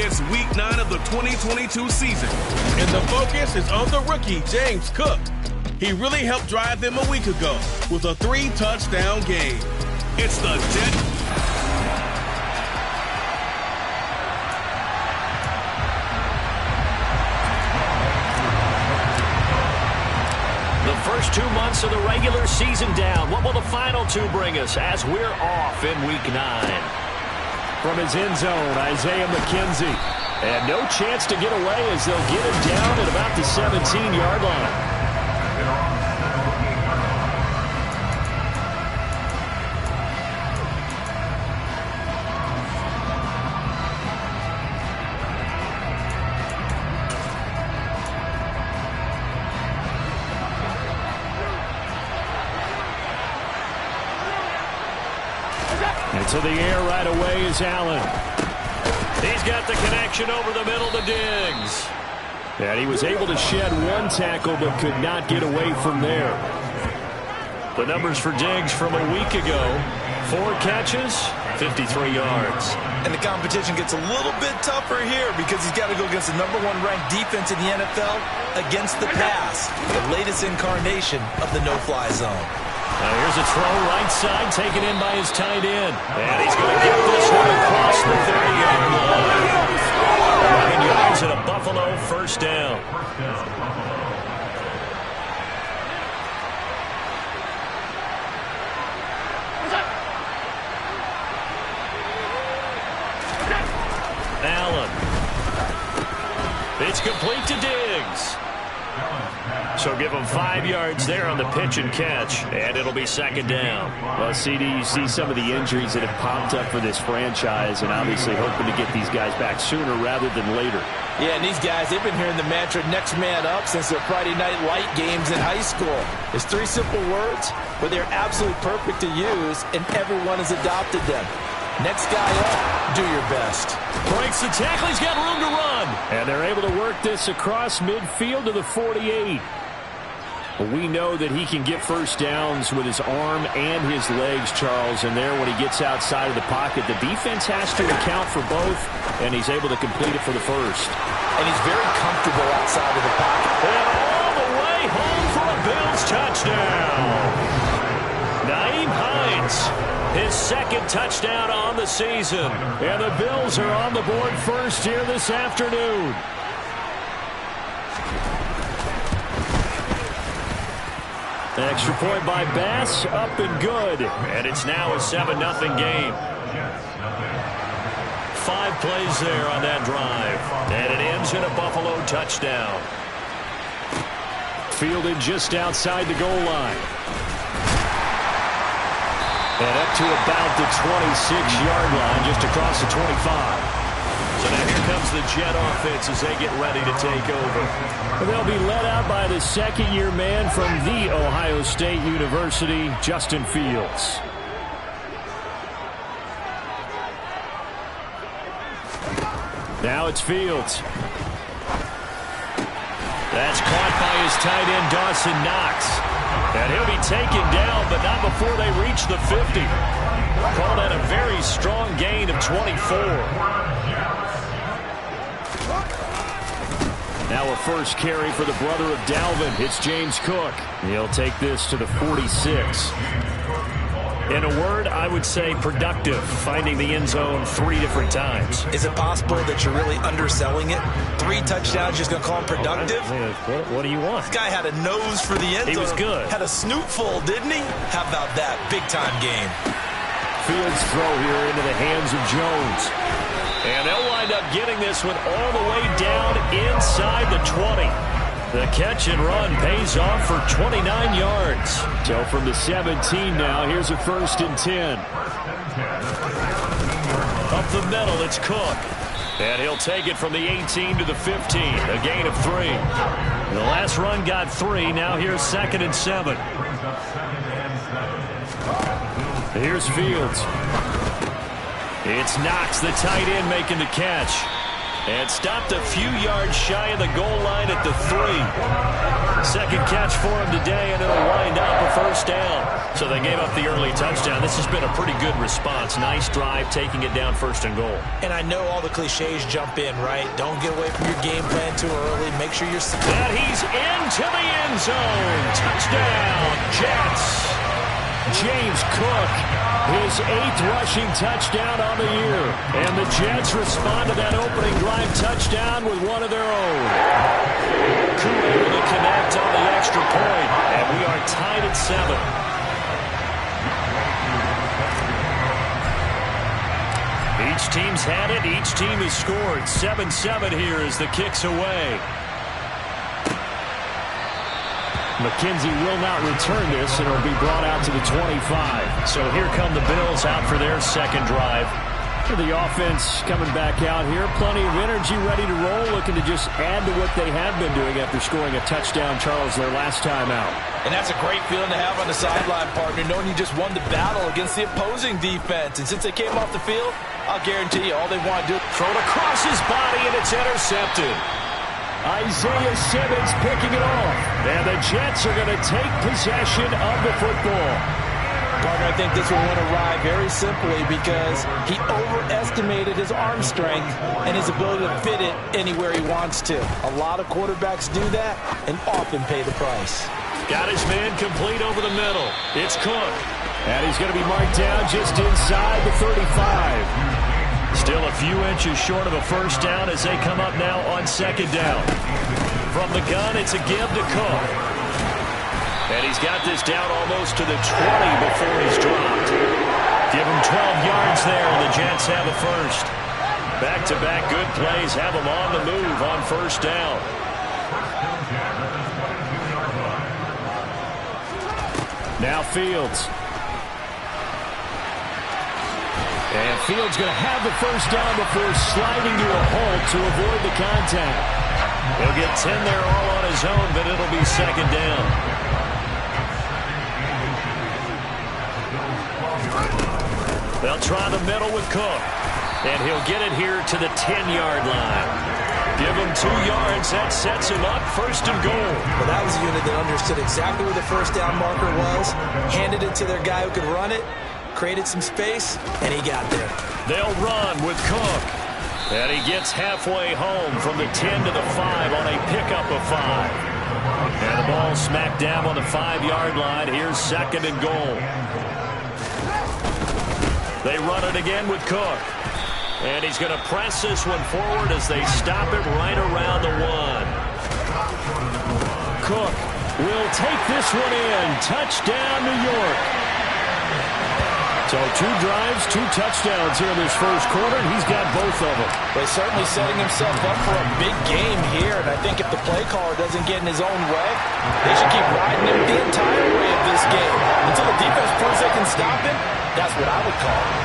It's week 9 of the 2022 season, and the focus is on the rookie, James Cook. He really helped drive them a week ago with a 3-touchdown game. It's the Jet. The first 2 months of the regular season down. What will the final 2 bring us as we're off in week 9? From his end zone, Isaiah McKenzie. And no chance to get away as they'll get him down at about the 17-yard line. To the air right away is Allen. He's got the connection over the middle to Diggs. And he was able to shed 1 tackle but could not get away from there. The numbers for Diggs from a week ago: 4 catches, 53 yards. And the competition gets a little bit tougher here because he's got to go against the #1 ranked defense in the NFL against the pass, the latest incarnation of the no-fly zone. Now here's a throw right side taken in by his tight end. And he's going to get this one across the 30-yard line. 9 yards and a Buffalo first down. Allen. It's complete to Diggs. So give him 5 yards there on the pitch and catch, and it'll be second down. Well, CD, you see some of the injuries that have popped up for this franchise, and obviously hoping to get these guys back sooner rather than later. Yeah, and these guys, they've been hearing the mantra next man up since their Friday night light games in high school. It's 3 simple words, but they're absolutely perfect to use, and everyone has adopted them. Next guy up, do your best. Breaks the tackle, he's got room to run. And they're able to work this across midfield to the 48. We know that he can get first downs with his arm and his legs, Charles, and there when he gets outside of the pocket, the defense has to account for both, and he's able to complete it for the first. And he's very comfortable outside of the pocket. And all the way home for a Bills touchdown. Nyheim Hines, his 2nd touchdown on the season. And the Bills are on the board first here this afternoon. Extra point by Bass, up and good. And it's now a 7-0 game. 5 plays there on that drive. And it ends in a Buffalo touchdown. Fielded just outside the goal line. And up to about the 26-yard line, just across the 25. So now here comes the Jet offense as they get ready to take over. They'll be led out by the 2nd-year man from The Ohio State University, Justin Fields. Now it's Fields. That's caught by his tight end, Dawson Knox. And he'll be taken down, but not before they reach the 50. Called out a very strong gain of 24. Now a first carry for the brother of Dalvin. It's James Cook. He'll take this to the 46. In a word, I would say productive, finding the end zone 3 different times. Is it possible that you're really underselling it? 3 touchdowns, just going to call him productive? What do you want? This guy had a nose for the end zone. He was good. Had a snootful, didn't he? How about that? Big-time game. Fields throw here into the hands of Jones. And they'll wind up getting this one all the way down inside the 20. The catch and run pays off for 29 yards. So from the 17 now, here's a 1st and 10. Up the middle, it's Cook. And he'll take it from the 18 to the 15, a gain of 3. The last run got 3, now here's 2nd and 7. Here's Fields. It's Knox, the tight end, making the catch. And stopped a few yards shy of the goal line at the 3. Second catch for him today, and it'll wind up a first down. So they gave up the early touchdown. This has been a pretty good response. Nice drive, taking it down 1st and goal. And I know all the cliches jump in, right? Don't get away from your game plan too early. Make sure you're... And he's into the end zone. Touchdown, Jets. James Cook, his 8th rushing touchdown on the year. And the Jets respond to that opening drive touchdown with one of their own. Cook able to connect on the extra point, and we are tied at 7. Each team's had it. Each team has scored. 7-7 here as the kick's away. McKenzie will not return this, and it'll be brought out to the 25. So here come the Bills out for their second drive. The offense coming back out here. Plenty of energy, ready to roll, looking to just add to what they have been doing after scoring a touchdown, Charles, their last time out. And that's a great feeling to have on the sideline, partner, knowing you just won the battle against the opposing defense. And since they came off the field, I'll guarantee you all they want to do is throw it across his body, and it's intercepted. Isaiah Simmons picking it off. And the Jets are going to take possession of the football. Partner, I think this one went awry very simply because he overestimated his arm strength and his ability to fit it anywhere he wants to. A lot of quarterbacks do that and often pay the price. Got his man complete over the middle. It's Cook. And he's going to be marked down just inside the 35. Still a few inches short of a first down as they come up now on second down. From the gun, it's a give to Cook. And he's got this down almost to the 20 before he's dropped. Give him 12 yards there, and the Jets have a first. Back-to-back good plays have them on the move on first down. Now Fields. And Fields going to have the first down before sliding to a halt to avoid the contact. He'll get 10 there all on his own, but it'll be second down. They'll try the middle with Cook. And he'll get it here to the 10-yard line. Give him 2 yards. That sets him up first and goal. Well, that was a unit that understood exactly where the first down marker was, handed it to their guy who could run it, created some space, and he got there. They'll run with Cook. And he gets halfway home from the 10 to the 5 on a pickup of 5. And the ball smacked down on the 5-yard line. Here's second and goal. They run it again with Cook. And he's going to press this one forward as they stop it right around the 1. Cook will take this one in. Touchdown, New York. So 2 drives, 2 touchdowns here in this first quarter, and he's got both of them. But he's certainly setting himself up for a big game here, and I think if the play caller doesn't get in his own way, they should keep riding him the entire way of this game. Until the defense proves they can stop him, that's what I would call it.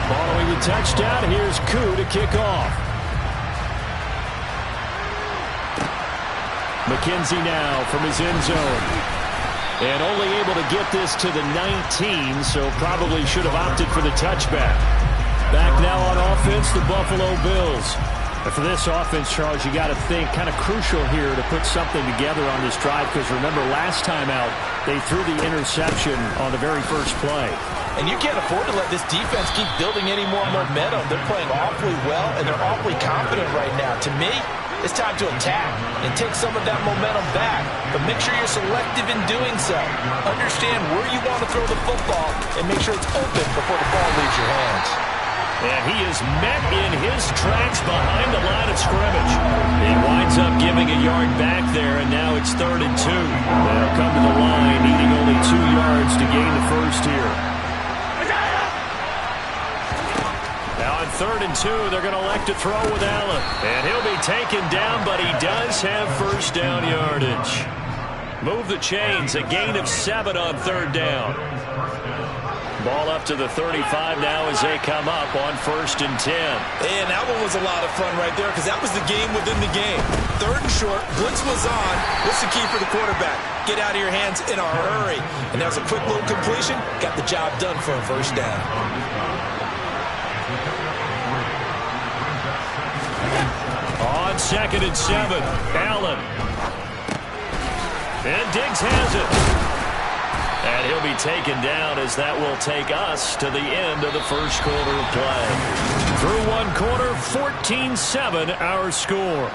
Following the touchdown, here's Koo to kick off. McKenzie now from his end zone. And only able to get this to the 19, so probably should have opted for the touchback. Back now on offense, the Buffalo Bills. And for this offense, Charles, you got to think kind of crucial here to put something together on this drive, because remember last time out, they threw the interception on the very first play. And you can't afford to let this defense keep building any more momentum. They're playing awfully well, and they're awfully confident right now. To me, it's time to attack and take some of that momentum back. But make sure you're selective in doing so. Understand where you want to throw the football and make sure it's open before the ball leaves your hands. And he is met in his tracks behind the line of scrimmage. He winds up giving a yard back there, and now it's 3rd and 2. They'll come to the line, needing only 2 yards to gain the first here. Now on 3rd and 2, they're going to elect to throw with Allen. And he'll be taken down, but he does have first down yardage. Move the chains, a gain of 7 on 3rd down. Ball up to the 35 now as they come up on 1st and 10. And that one was a lot of fun right there, because that was the game within the game. 3rd and short, blitz was on. What's the key for the quarterback? Get out of your hands in a hurry. And that was a quick little completion. Got the job done for a first down. on 2nd and 7. Allen. And Diggs has it. And he'll be taken down as that will take us to the end of the first quarter of play. Through one quarter, 14-7 our score.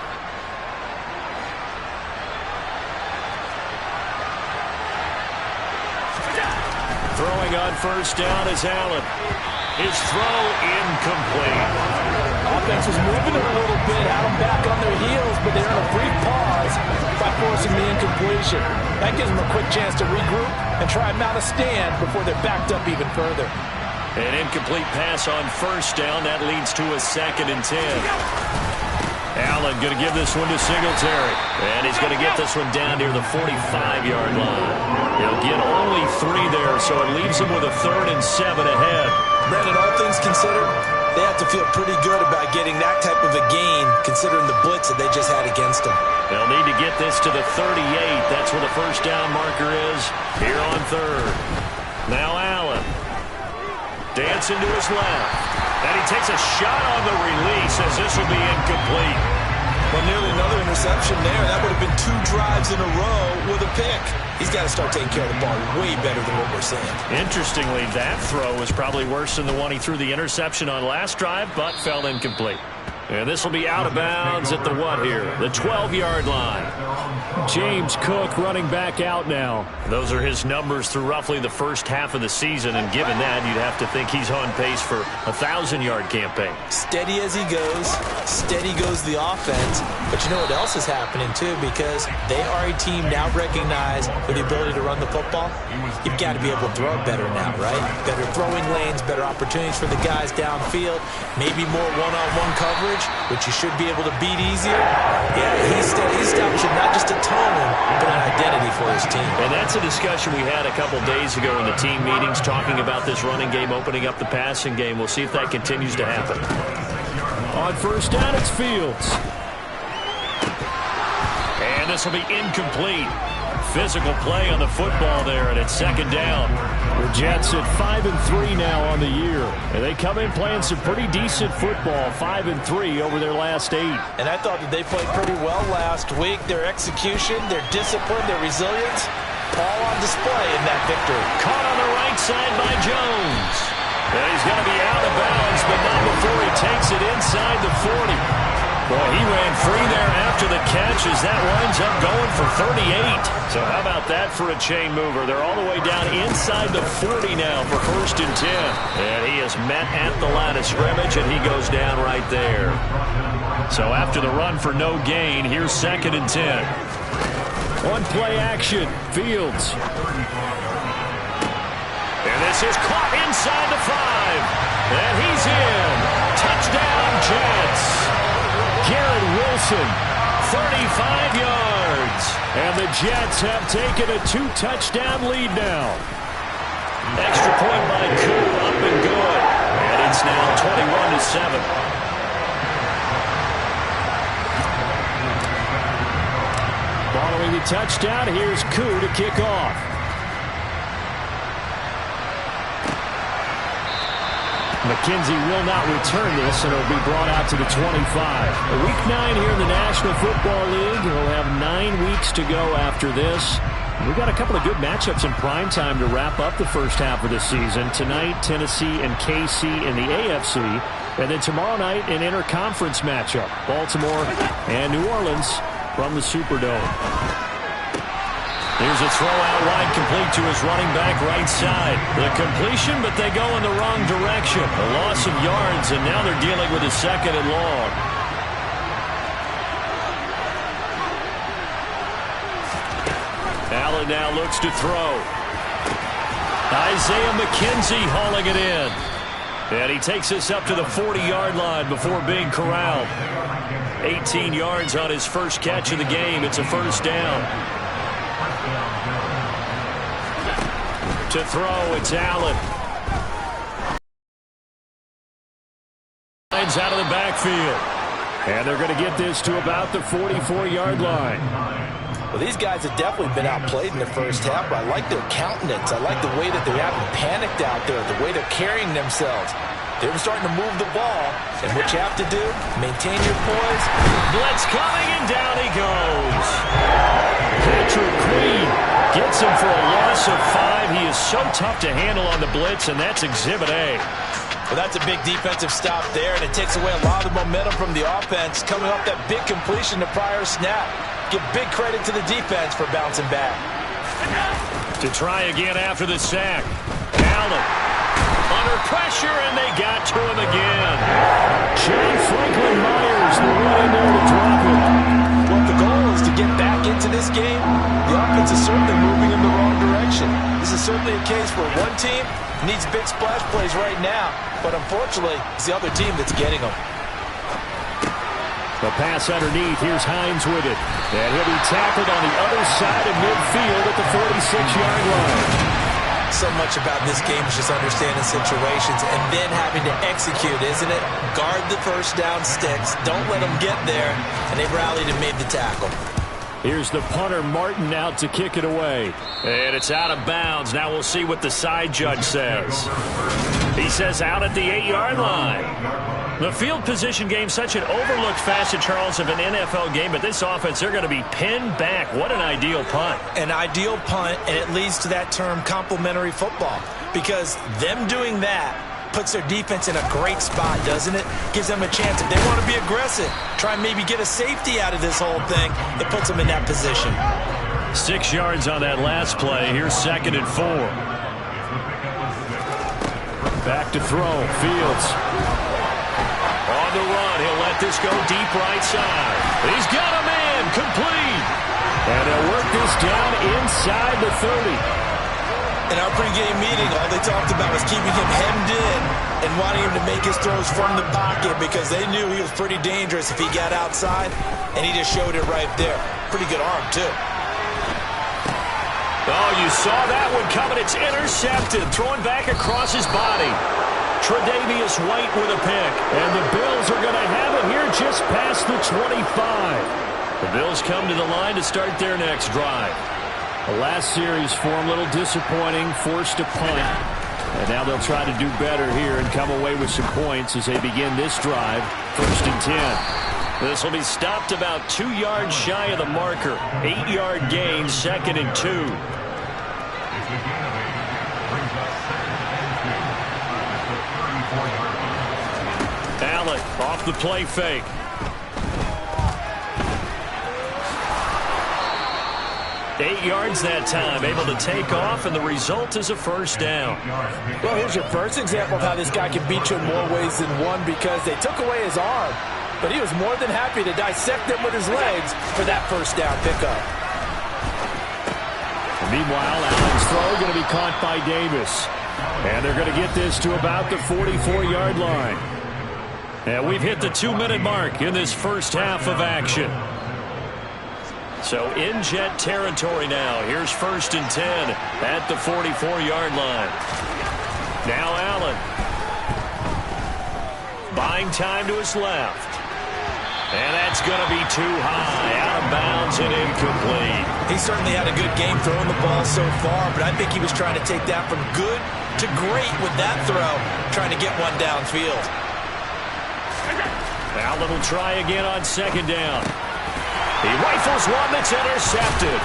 Throwing on first down is Allen. His throw incomplete. Offense was moving it a little bit, had them back on their heels, but they earned a brief pause by forcing the incompletion. That gives them a quick chance to regroup and try and mount a stand before they're backed up even further. An incomplete pass on first down. That leads to a 2nd and 10. Allen going to give this one to Singletary. And he's going to get this one down near the 45-yard line. He'll get only 3 there, so it leaves him with a 3rd and 7 ahead. Brandon, all things considered, they have to feel pretty good about getting that type of a gain, considering the blitz that they just had against them. They'll need to get this to the 38. That's where the first down marker is here on 3rd. Now Allen. Dancing to his left. And he takes a shot on the release as this will be incomplete. Well, nearly another interception there. That would have been 2 drives in a row with a pick. He's got to start taking care of the ball way better than what we're seeing. Interestingly, that throw was probably worse than the one he threw the interception on last drive, but fell incomplete. And this will be out of bounds at the what here? The 12-yard line. James Cook running back out now. Those are his numbers through roughly the first half of the season, and given that, you'd have to think he's on pace for a 1,000-yard campaign. Steady as he goes, steady goes the offense. But you know what else is happening, too, because they are a team now recognized for the ability to run the football. You've got to be able to throw it better now, right? Better throwing lanes, better opportunities for the guys downfield, maybe more one-on-one coverage, which you should be able to beat easier. Yeah, he's establishing not just a tone, but an identity for his team. And that's a discussion we had a couple days ago in the team meetings, talking about this running game, opening up the passing game. We'll see if that continues to happen. On first down, it's Fields. And this will be incomplete. Physical play on the football there, and it's 2nd down. The Jets at 5-3 now on the year. And they come in playing some pretty decent football, 5-3 over their last 8. And I thought that they played pretty well last week. Their execution, their discipline, their resilience, all on display in that victory. Caught on the right side by Jones. And he's going to be out of bounds, but not before he takes it inside the 40. Boy, he ran free there after the catch as that winds up going for 38. So how about that for a chain mover? They're all the way down inside the 40 now for 1st and 10. And he is met at the line of scrimmage, and he goes down right there. So after the run for no gain, here's 2nd and 10. One play action, Fields. And this is caught inside the 5. And he's in. Touchdown, Jets. Garrett Wilson, 35 yards. And the Jets have taken a 2-touchdown lead now. Extra point by Koo, up and good. And it's now 21-7. Following the touchdown, here's Koo to kick off. McKenzie will not return this, and it'll be brought out to the 25. Week 9 here in the National Football League. We'll have 9 weeks to go after this. We've got a couple of good matchups in prime time to wrap up the first half of the season. Tonight, Tennessee and KC in the AFC. And then tomorrow night, an interconference matchup. Baltimore and New Orleans from the Superdome. Here's a throw out wide, complete to his running back right side. The completion, but they go in the wrong direction. A loss of yards, and now they're dealing with a 2nd and long. Allen now looks to throw. Isaiah McKenzie hauling it in. And he takes us up to the 40-yard line before being corralled. 18 yards on his first catch of the game. It's a 1st down. To throw, it's Allen. Lines out of the backfield. And they're going to get this to about the 44-yard line. Well, these guys have definitely been outplayed in the first half, but I like their countenance. I like the way that they haven't panicked out there, the way they're carrying themselves. They were starting to move the ball, and what you have to do, maintain your poise. Blitz coming, and down he goes. Patrick Queen gets him for a loss of 5. He is so tough to handle on the blitz, and that's Exhibit A. Well, that's a big defensive stop there, and it takes away a lot of the momentum from the offense coming off that big completion the prior snap. Give big credit to the defense for bouncing back. To try again after the sack. Allen under pressure, and they got to him again. John Franklin Myers, the one in there to drop him. Well, the goal is to get back into this game. The offense is certainly moving in the wrong direction. This is certainly a case where one team needs big splash plays right now, but unfortunately, it's the other team that's getting them. The pass underneath. Here's Hines with it. And he'll be tackled on the other side of midfield at the 46-yard line. So much about this game is just understanding situations and then having to execute, isn't it? Guard the first down sticks. Don't let them get there. And they rallied and made the tackle. Here's the punter, Martin, out to kick it away. And it's out of bounds. Now we'll see what the side judge says. He says out at the 8-yard line. The field position game, such an overlooked facet, Charles, of an NFL game, but this offense, they're going to be pinned back. What an ideal punt. An ideal punt, and it leads to that term complementary football, because them doing that puts their defense in a great spot, doesn't it? Gives them a chance. If they want to be aggressive, try and maybe get a safety out of this whole thing, it puts them in that position. 6 yards on that last play. Here's 2nd and 4. Back to throw. Fields. On the run, he'll let this go deep right side. He's got a man, complete. And they'll work this down inside the 30. In our pregame meeting, all they talked about was keeping him hemmed in and wanting him to make his throws from the pocket because they knew he was pretty dangerous if he got outside, and he just showed it right there. Pretty good arm, too. Oh, you saw that one coming. It's intercepted, thrown back across his body. Tre'Davious White with a pick, and the Bills are going to have it here just past the 25. The Bills come to the line to start their next drive. The last series for them, a little disappointing, forced a punt. And now they'll try to do better here and come away with some points as they begin this drive, 1st and 10. This will be stopped about 2 yards shy of the marker. 8-yard gain, 2nd and 2. Allen off the play fake. Eight yards that time, able to take off, and the result is a first down. Well, here's your first example of how this guy can beat you in more ways than one, because they took away his arm, but he was more than happy to dissect them with his legs for that first down pickup. Meanwhile, Allen's throw going to be caught by Davis. And they're going to get this to about the 44-yard line. And we've hit the 2-minute mark in this first half of action. So in Jet territory now. Here's 1st and 10 at the 44-yard line. Now Allen. Buying time to his left. And that's going to be too high. Out of bounds and incomplete. He certainly had a good game throwing the ball so far, but I think he was trying to take that from good to great with that throw, trying to get one downfield. Allen will try again on 2nd down. He rifles one that's intercepted.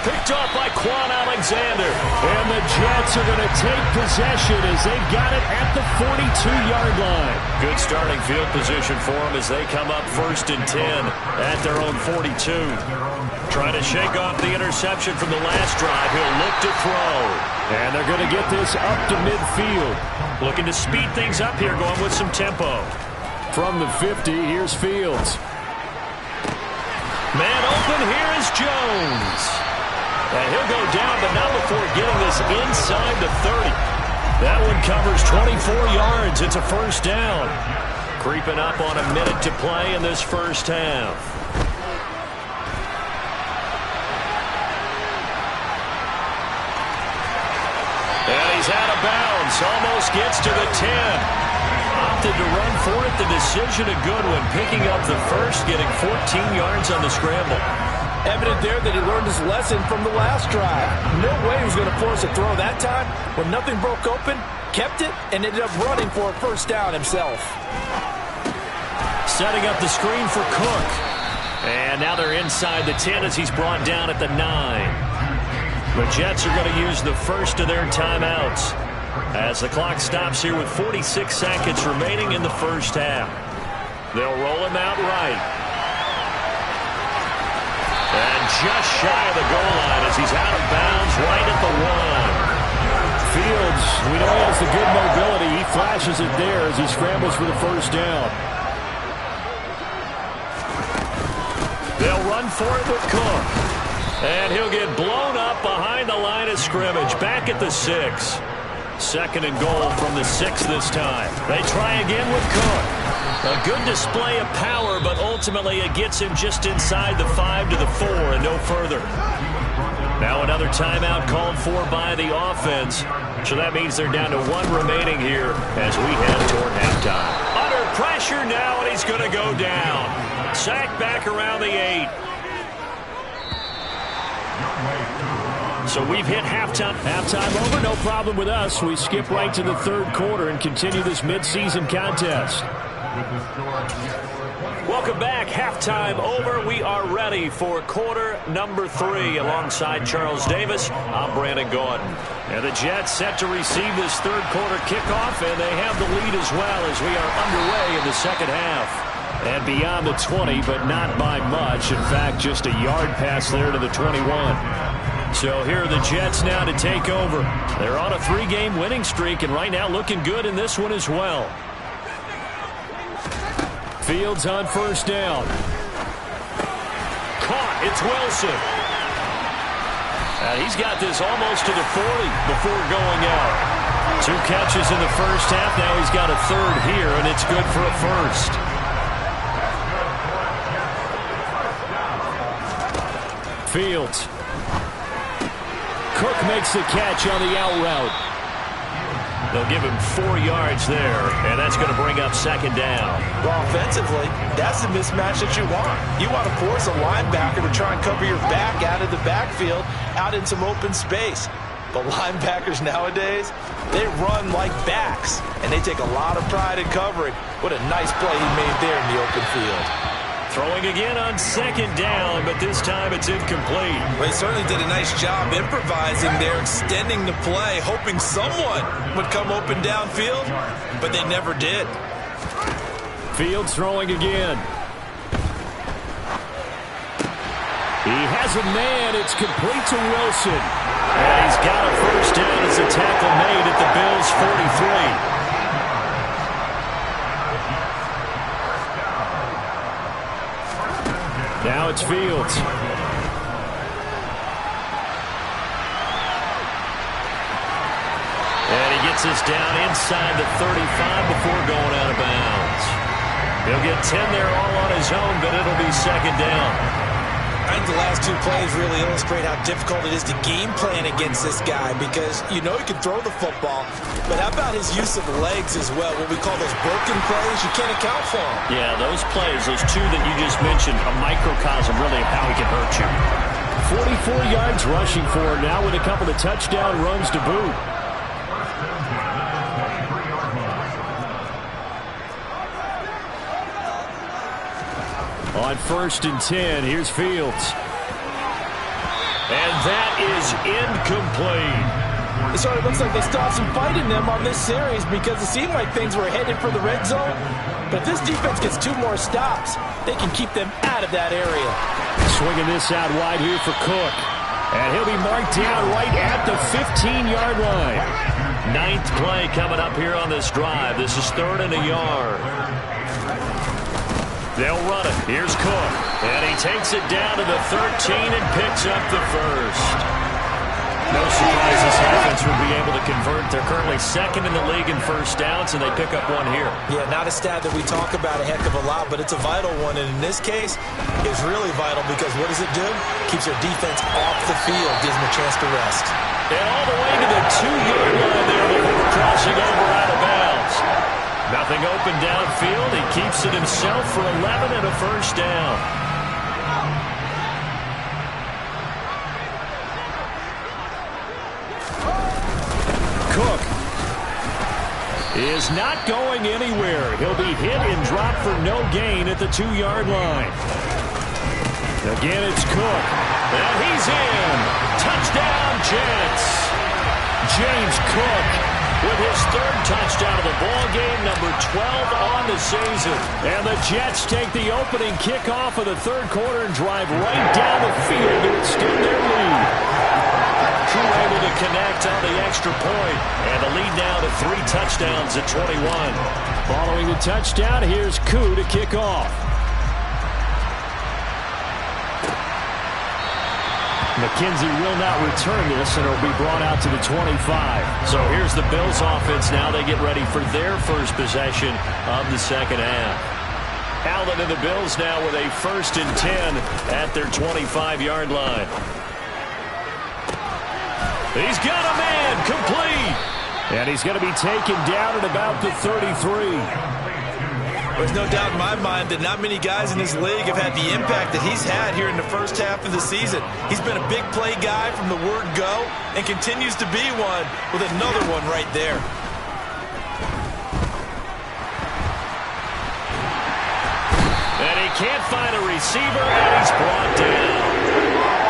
Picked off by Quan Alexander. And the Jets are going to take possession as they've got it at the 42-yard line. Good starting field position for them as they come up 1st and 10 at their own 42. Trying to shake off the interception from the last drive. He'll look to throw. And they're going to get this up to midfield. Looking to speed things up here, going with some tempo. From the 50, here's Fields. Man open, here is Jones. And he'll go down, but not before getting this inside the 30. That one covers 24 yards. It's a first down. Creeping up on a minute to play in this first half. And he's out of bounds. Almost gets to the 10. Opted to run for it. The decision a good one. Picking up the first, getting 14 yards on the scramble. Evident there that he learned his lesson from the last drive. No way he was going to force a throw that time. When nothing broke open, kept it, and ended up running for a first down himself. Setting up the screen for Cook. And now they're inside the 10 as he's brought down at the 9. The Jets are going to use the first of their timeouts as the clock stops here with 46 seconds remaining in the first half. They'll roll him out right. And just shy of the goal line as he's out of bounds right at the 1. Fields, we know he has the good mobility. He flashes it there as he scrambles for the first down. They'll run for it with Cook. And he'll get blown up behind the line of scrimmage. Back at the 6. Second and goal from the 6 this time. They try again with Cook. A good display of power, but ultimately it gets him just inside the 5 to the 4 and no further. Now another timeout called for by the offense. So that means they're down to 1 remaining here as we head toward halftime. Under pressure now, and he's going to go down. Sacked back around the 8. So we've hit halftime. Halftime over, no problem with us. We skip right to the third quarter and continue this midseason contest. Welcome back. Halftime over. We are ready for quarter number 3 alongside Charles Davis. I'm Brandon Gaudin. And the Jets set to receive this third quarter kickoff, and they have the lead as well as we are underway in the second half. And beyond the 20, but not by much. In fact, just a yard pass there to the 21. So here are the Jets now to take over. They're on a 3-game winning streak, and right now looking good in this one as well. Fields on first down. Caught. It's Wilson. And he's got this almost to the 40 before going out. 2 catches in the first half. Now he's got a third here, and it's good for a first. Fields. Cook makes the catch on the out route. They'll give him 4 yards there, and that's going to bring up second down. Well, offensively, that's the mismatch that you want. You want to force a linebacker to try and cover your back out of the backfield, out in some open space. But linebackers nowadays, they run like backs, and they take a lot of pride in covering. What a nice play he made there in the open field. Throwing again on second down, but this time it's incomplete. Well, he certainly did a nice job improvising there, extending the play, hoping someone would come open downfield, but they never did. Fields throwing again. He has a man. It's complete to Wilson. And he's got a first down as a tackle made at the Bills' 43. Now it's Fields. And he gets us down inside the 35 before going out of bounds. He'll get 10 there all on his own, but it'll be second down. I think the last 2 plays really illustrate how difficult it is to game plan against this guy because you know he can throw the football, but how about his use of legs as well? What we call those broken plays, you can't account for them. Yeah, those plays, those 2 that you just mentioned, a microcosm really of how he can hurt you. 44 yards rushing for him now with a couple of touchdown runs to boot. On first and 10, here's Fields. And that is incomplete. It sort of looks like they stopped some fight in them on this series because it seemed like things were headed for the red zone. But if this defense gets 2 more stops, they can keep them out of that area. Swinging this out wide here for Cook. And he'll be marked down right at the 15-yard line. 9th play coming up here on this drive. This is 3rd and a yard. They'll run it. Here's Cook. And he takes it down to the 13 and picks up the first. No surprise this offense will be able to convert. They're currently 2nd in the league in first downs, and they pick up 1 here. Yeah, not a stat that we talk about a heck of a lot, but it's a vital one. And in this case, it's really vital because what does it do? Keeps their defense off the field, gives them a chance to rest. And all the way to the 2-yard line there before crossing over out of bounds. Nothing open downfield. He keeps it himself for 11 and a first down. Cook is not going anywhere. He'll be hit and dropped for no gain at the 2-yard line. Again, it's Cook. And he's in. Touchdown, Jets. James Cook with his 3rd touchdown of the ball game, number 12 on the season. And the Jets take the opening kickoff of the 3rd quarter and drive right down the field to extend their lead. Crew able to connect on the extra point, and the lead now to 3 touchdowns at 21. Following the touchdown, here's Koo to kick off. McKenzie will not return this, and it'll be brought out to the 25. So here's the Bills offense now. They get ready for their first possession of the second half. Allen and the Bills now with a 1st and 10 at their 25-yard line. He's got a man, complete. And he's going to be taken down at about the 33. There's no doubt in my mind that not many guys in this league have had the impact that he's had here in the first half of the season. He's been a big play guy from the word go and continues to be one with another one right there. And he can't find a receiver, and he's brought down.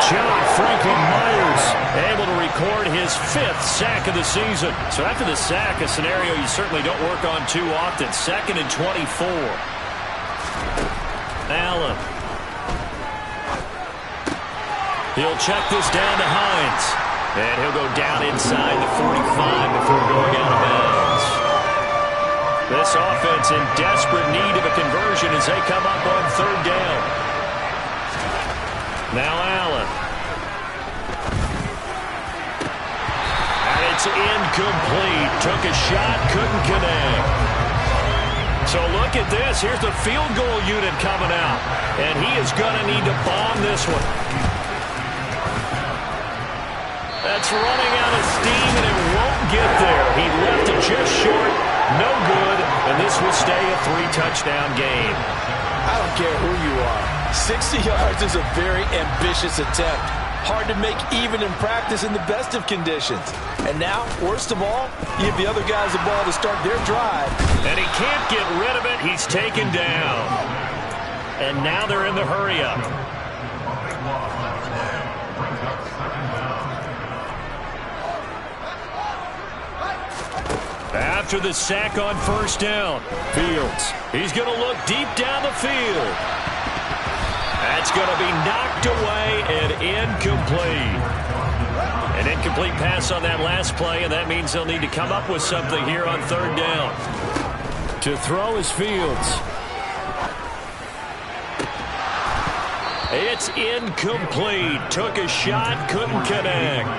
John Franklin Myers able to record his 5th sack of the season. So after the sack, a scenario you certainly don't work on too often. 2nd and 24. Allen. He'll check this down to Hines. And he'll go down inside the 45 before going out of bounds. This offense in desperate need of a conversion as they come up on 3rd down. Now Allen. And it's incomplete. Took a shot, couldn't connect. So look at this. Here's the field goal unit coming out. And he is going to need to bomb this one. That's running out of steam, and it won't get there. He left it just short. No good. And this will stay a 3-touchdown game. I don't care who you are. 60 yards is a very ambitious attempt. Hard to make even in practice in the best of conditions. And now, worst of all, you give the other guys the ball to start their drive. And he can't get rid of it. He's taken down. And now they're in the hurry-up. After the sack on 1st down, Fields. He's going to look deep down the field. That's going to be knocked away and incomplete. An incomplete pass on that last play, and that means they'll need to come up with something here on 3rd down. To throw is Fields. It's incomplete. Took a shot, couldn't connect.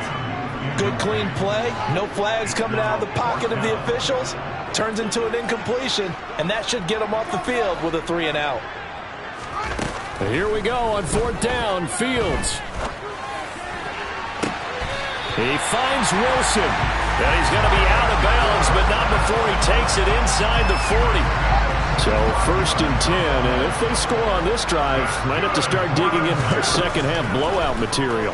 Good clean play. No flags coming out of the pocket of the officials. Turns into an incompletion, and that should get them off the field with a 3-and-out. Here we go on 4th down. Fields. He finds Wilson. And he's going to be out of bounds, but not before he takes it inside the 40. So 1st and 10, and if they score on this drive, might have to start digging in our second half blowout material.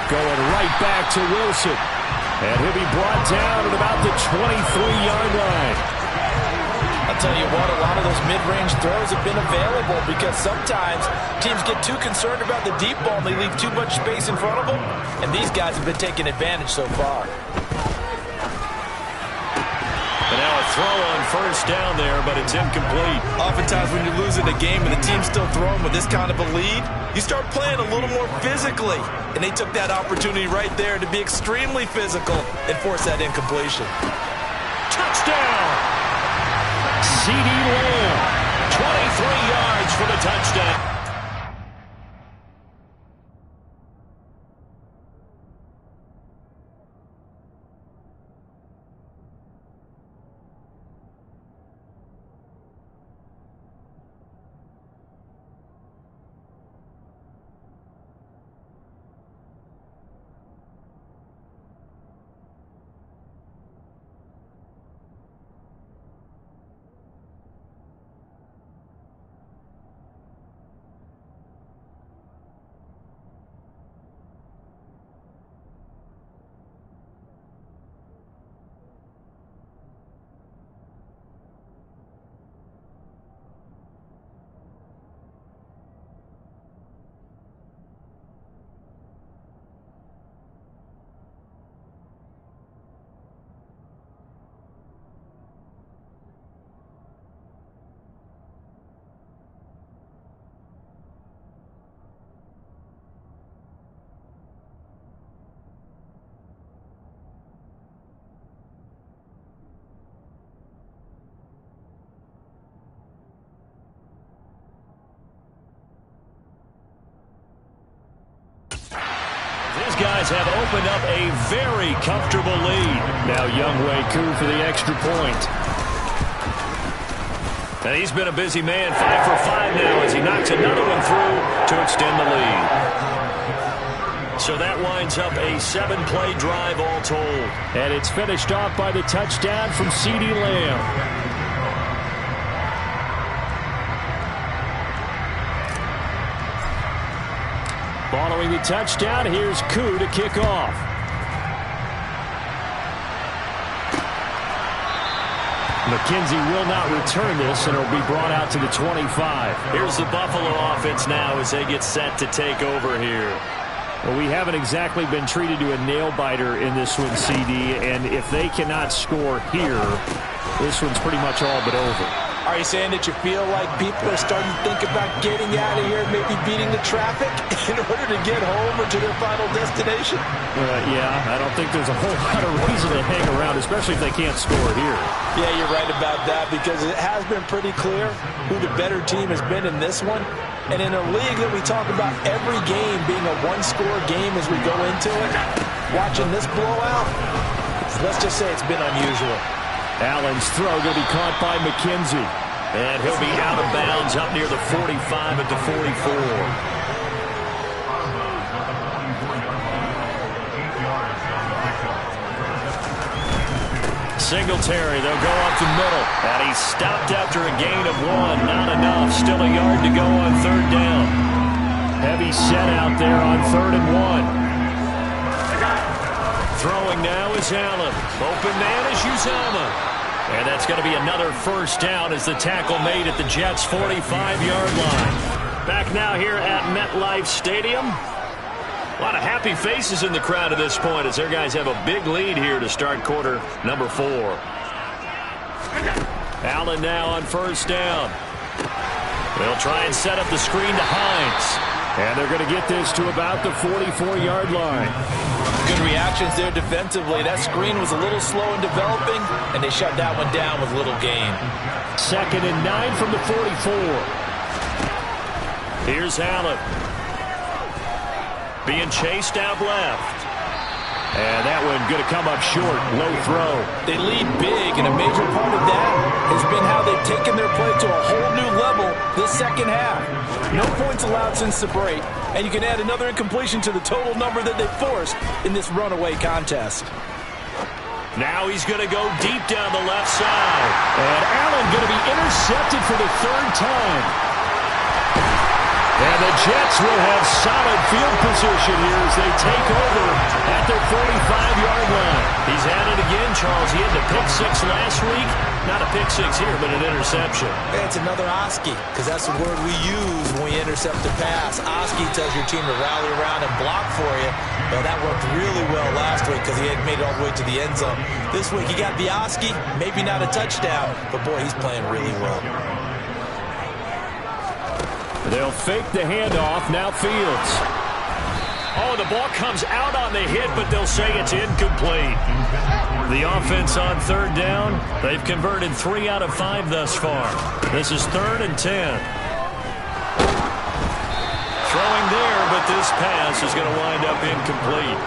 Going right back to Wilson. And he'll be brought down at about the 23-yard line. I'll tell you what, a lot of those mid-range throws have been available because sometimes teams get too concerned about the deep ball and they leave too much space in front of them. And these guys have been taking advantage so far. And now a throw on 1st down there, but it's incomplete. Oftentimes when you're losing a game and the team's still throwing with this kind of a lead, you start playing a little more physically. And they took that opportunity right there to be extremely physical and force that incompletion. Touchdown! CeeDee Lamb, 23 yards for the touchdown. Jazz have opened up a very comfortable lead. Now Younghoe Koo for the extra point. And he's been a busy man, 5 for 5 now as he knocks another one through to extend the lead. So that winds up a 7-play drive all told. And it's finished off by the touchdown from CeeDee Lamb. Following the touchdown, here's Koo to kick off. McKenzie will not return this, and it'll be brought out to the 25. Here's the Buffalo offense now as they get set to take over here. Well, we haven't exactly been treated to a nail-biter in this one, CD, and if they cannot score here, this one's pretty much all but over. Are you saying that you feel like people are starting to think about getting out of here, maybe beating the traffic in order to get home or to their final destination? Yeah, I don't think there's a whole lot of reason to hang around, especially if they can't score here. Yeah, you're right about that because it has been pretty clear who the better team has been in this one. And in a league that we talk about every game being a one-score game as we go into it, watching this blowout, let's just say it's been unusual. Allen's throw going to be caught by McKenzie. And he'll be out of bounds up near the 45 at the 44. Singletary, they'll go up the middle. And he's stopped after a gain of 1. Not enough. Still a yard to go on 3rd down. Heavy set out there on 3rd and 1. Throwing now is Allen. Open man is Uzomah. And that's going to be another 1st down as the tackle made at the Jets' 45-yard line. Back now here at MetLife Stadium. A lot of happy faces in the crowd at this point as their guys have a big lead here to start quarter number 4. Allen now on 1st down. They'll try and set up the screen to Hines. And they're going to get this to about the 44-yard line. Good reactions there defensively. That screen was a little slow in developing, and they shut that one down with little gain. 2nd and 9 from the 44. Here's Allen. Being chased out left. And that one going to come up short. Low throw. They lead big, and a major part of that has been how they've taken their play to a whole new level this second half. No points allowed since the break, and you can add another incompletion to the total number that they forced in this runaway contest. Now he's going to go deep down the left side. And Allen going to be intercepted for the 3rd time. And the Jets will have solid field position here as they take over at their 45-yard line. He's at it again, Charles. He had the pick 6 last week. Not a pick 6 here, but an interception. It's another Oski, because that's the word we use when we intercept a pass. Oski tells your team to rally around and block for you. Well, that worked really well last week because he had made it all the way to the end zone. This week he got the Oski, maybe not a touchdown, but boy, he's playing really well. They'll fake the handoff. Now Fields. Oh, the ball comes out on the hit, but they'll say it's incomplete. The offense on 3rd down, they've converted 3 out of 5 thus far. This is 3rd and 10. Throwing there, but this pass is going to wind up incomplete.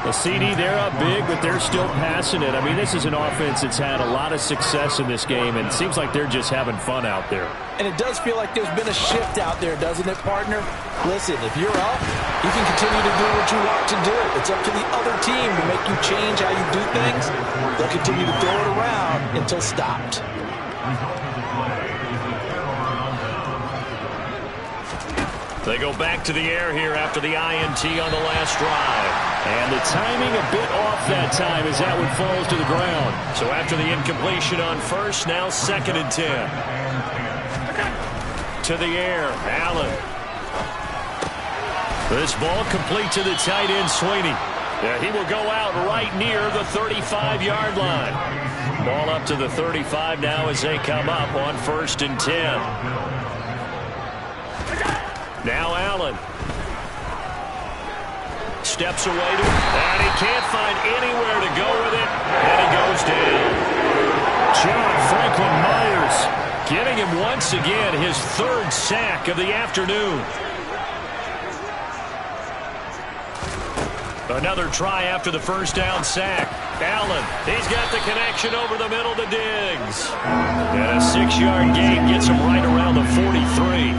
The CD, they're up big, but they're still passing it. I mean, this is an offense that's had a lot of success in this game, and it seems like they're just having fun out there. And it does feel like there's been a shift out there, doesn't it, partner? Listen, if you're up, you can continue to do what you want to do. It's up to the other team to make you change how you do things. They'll continue to throw it around until stopped. They go back to the air here after the INT on the last drive. And the timing a bit off that time as that one falls to the ground. So after the incompletion on 1st, now 2nd and 10. To the air, Allen. This ball complete to the tight end, Sweeney. Yeah, he will go out right near the 35-yard line. Ball up to the 35 now as they come up on 1st and 10. Now Allen. Steps away to it, and he can't find anywhere to go with it, and he goes down. John Franklin Myers giving him once again his 3rd sack of the afternoon. Another try after the first down sack. Allen, he's got the connection over the middle to Diggs. And a 6-yard gain gets him right around the 43.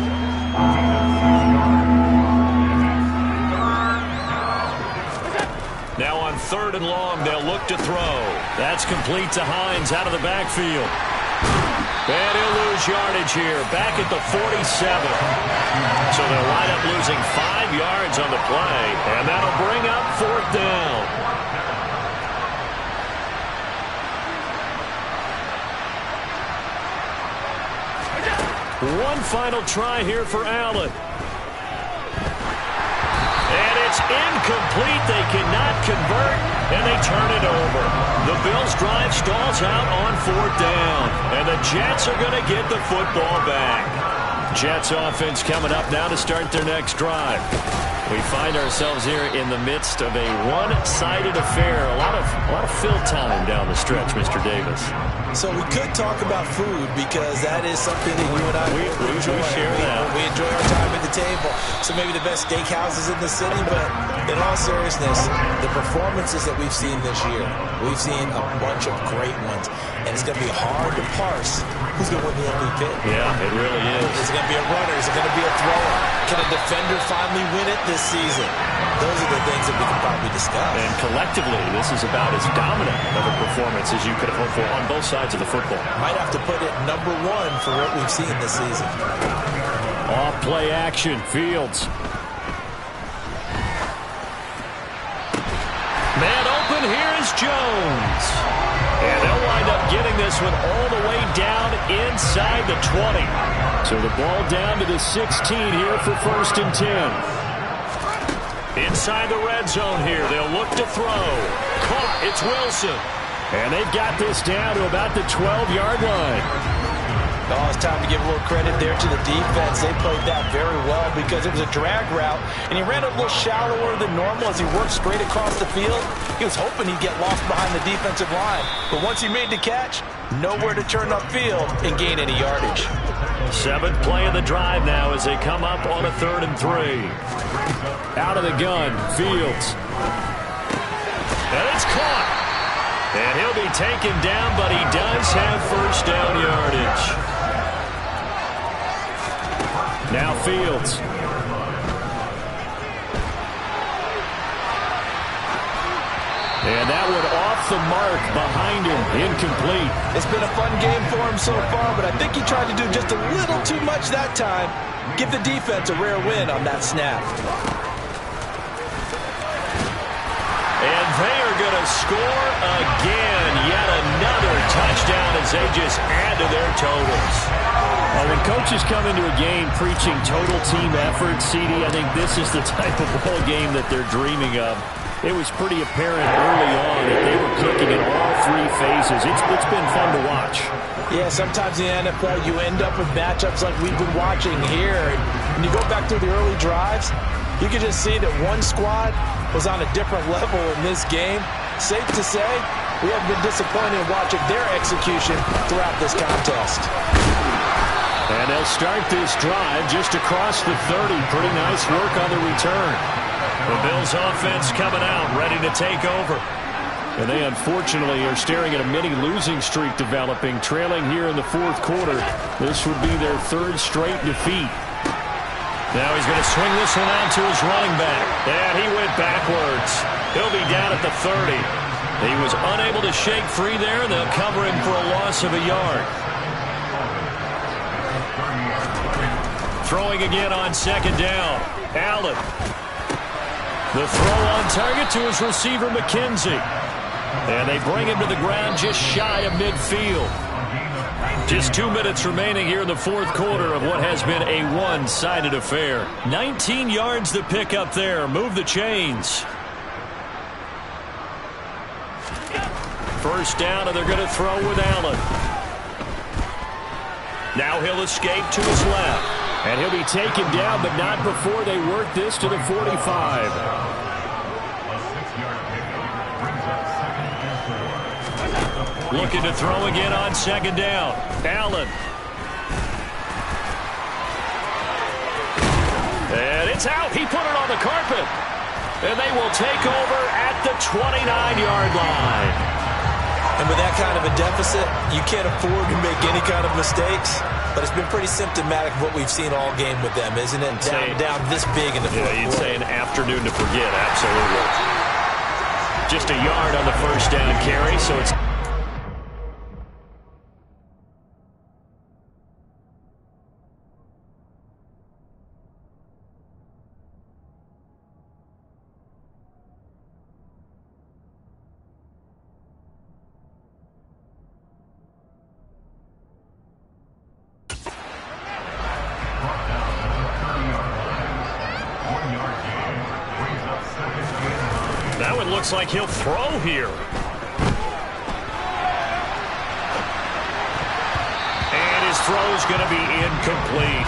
Now on 3rd and long, they'll look to throw. That's complete to Hines out of the backfield. And he'll lose yardage here, back at the 47. So they'll wind up losing 5 yards on the play, and that'll bring up 4th down. One final try here for Allen. And it's incomplete. They cannot convert, and they turn it over. The Bills' drive stalls out on 4th down, and the Jets are going to get the football back. Jets offense coming up now to start their next drive. We find ourselves here in the midst of a one-sided affair. A lot of fill time down the stretch, Mr. Davis. So we could talk about food because that is something that you and I enjoy. We share that. We enjoy our time at the table. So maybe the best steakhouses in the city, but in all seriousness, the performances that we've seen this year, we've seen a bunch of great ones, and it's going to be hard to parse who's going to win the MVP. Yeah, it really is. Is it going to be a runner? Is it going to be a thrower? Can a defender finally win it this season? Those are the things that we can probably discuss. And collectively, this is about as dominant of a performance as you could have hoped for on both sides of the football. Might have to put it #1 for what we've seen this season. Off play action, Fields. Man open, here is Jones. And they'll wind up getting this one all the way down inside the 20. So the ball down to the 16 here for 1st and 10. Inside the red zone here, they'll look to throw. Caught, it's Wilson. And they've got this down to about the 12-yard line. Oh, it's time to give a little credit there to the defense. They played that very well because it was a drag route, and he ran a little shallower than normal as he worked straight across the field. He was hoping he'd get lost behind the defensive line, but once he made the catch, nowhere to turn upfield and gain any yardage. 7th play of the drive now as they come up on a 3rd and 3. Out of the gun, Fields. And it's caught. And he'll be taken down, but he does have 1st down yardage. Now Fields. And that one off the mark behind him. Incomplete. It's been a fun game for him so far, but I think he tried to do just a little too much that time. Give the defense a rare win on that snap. And they are going to score again. Yet another touchdown as they just add to their totals. Well, when coaches come into a game preaching total team effort, CD, I think this is the type of ball game that they're dreaming of. It was pretty apparent early on that they were clicking in all 3 phases. It's been fun to watch. Yeah, sometimes in the NFL you end up with matchups like we've been watching here. And when you go back through the early drives, you can just see that one squad was on a different level in this game. Safe to say, we have been disappointed in watching their execution throughout this contest. And they'll start this drive just across the 30. Pretty nice work on the return. The Bills offense coming out, ready to take over. And they unfortunately are staring at a mini losing streak developing, trailing here in the 4th quarter. This would be their 3rd straight defeat. Now he's going to swing this one out to his running back. And he went backwards. He'll be down at the 30. He was unable to shake free there, and they'll cover him for a loss of a yard. Throwing again on 2nd down. Allen. The throw on target to his receiver, McKenzie. And they bring him to the ground just shy of midfield. Just 2 minutes remaining here in the 4th quarter of what has been a one-sided affair. 19 yards to pick up there. Move the chains. 1st down, and they're going to throw with Allen. Now he'll escape to his left. And he'll be taken down, but not before they work this to the 45. Looking to throw again on 2nd down. Allen. And it's out. He put it on the carpet. And they will take over at the 29-yard line. And with that kind of a deficit, you can't afford to make any kind of mistakes. But it's been pretty symptomatic of what we've seen all game with them, isn't it? Down this big in the fourth quarter. You'd say an afternoon to forget, absolutely. Just a yard on the first down carry, so it's... Now it looks like he'll throw here. And his throw's going to be incomplete.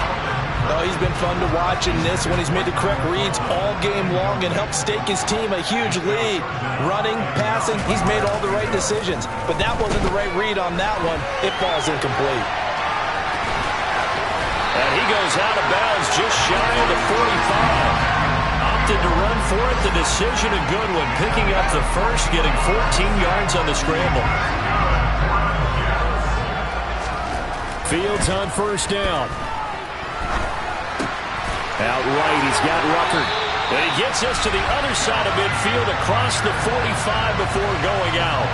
Oh, he's been fun to watch in this when he's made the correct reads all game long and helped stake his team a huge lead. Running, passing, he's made all the right decisions. But that wasn't the right read on that one. It falls incomplete. And he goes out of bounds just shy of the 45. Opted to run for it. The decision a good one. Picking up the first, getting 14 yards on the scramble. Fields on first down. Out right, he's got Ruckert. And he gets us to the other side of midfield across the 45 before going out.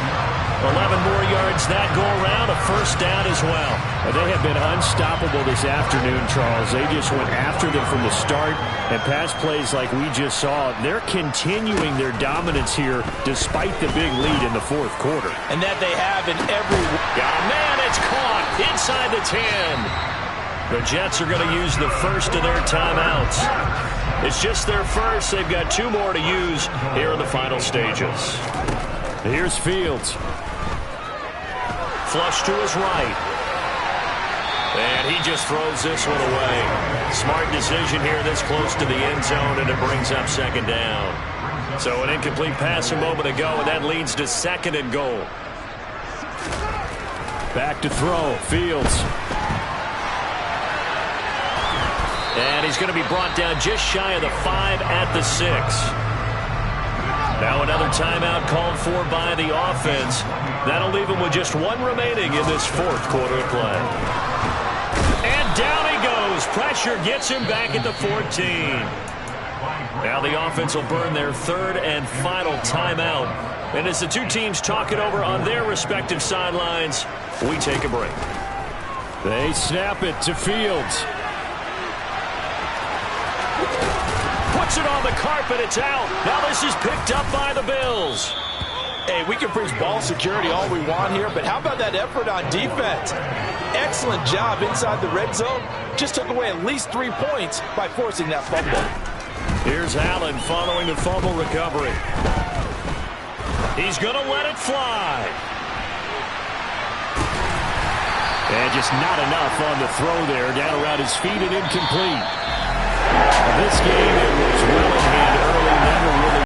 11 more yards that go around, a first down as well. They have been unstoppable this afternoon, Charles. They just went after them from the start, and pass plays like we just saw. They're continuing their dominance here despite the big lead in the fourth quarter. And that they have in every... Oh, man, it's caught inside the 10. The Jets are going to use the first of their timeouts. It's just their first. They've got 2 more to use here in the final stages. Here's Fields. Flush to his right. And he just throws this one away. Smart decision here this close to the end zone, and it brings up second down. So an incomplete pass a moment ago, and that leads to second and goal. Back to throw. Fields. And he's going to be brought down just shy of the 5 at the 6. Now another timeout called for by the offense. That'll leave him with just 1 remaining in this fourth quarter of play. And down he goes. Pressure gets him back at the 14. Now the offense will burn their 3rd and final timeout. And as the 2 teams talk it over on their respective sidelines, we take a break. They snap it to Fields. Puts it on the carpet. It's out. Now this is picked up by the Bills. Hey, we can preach ball security all we want here, but how about that effort on defense? Excellent job inside the red zone. Just took away at least 3 points by forcing that fumble. Here's Allen following the fumble recovery. He's going to let it fly. And just not enough on the throw there. Down around his feet and incomplete. This game, it was well in hand early, never really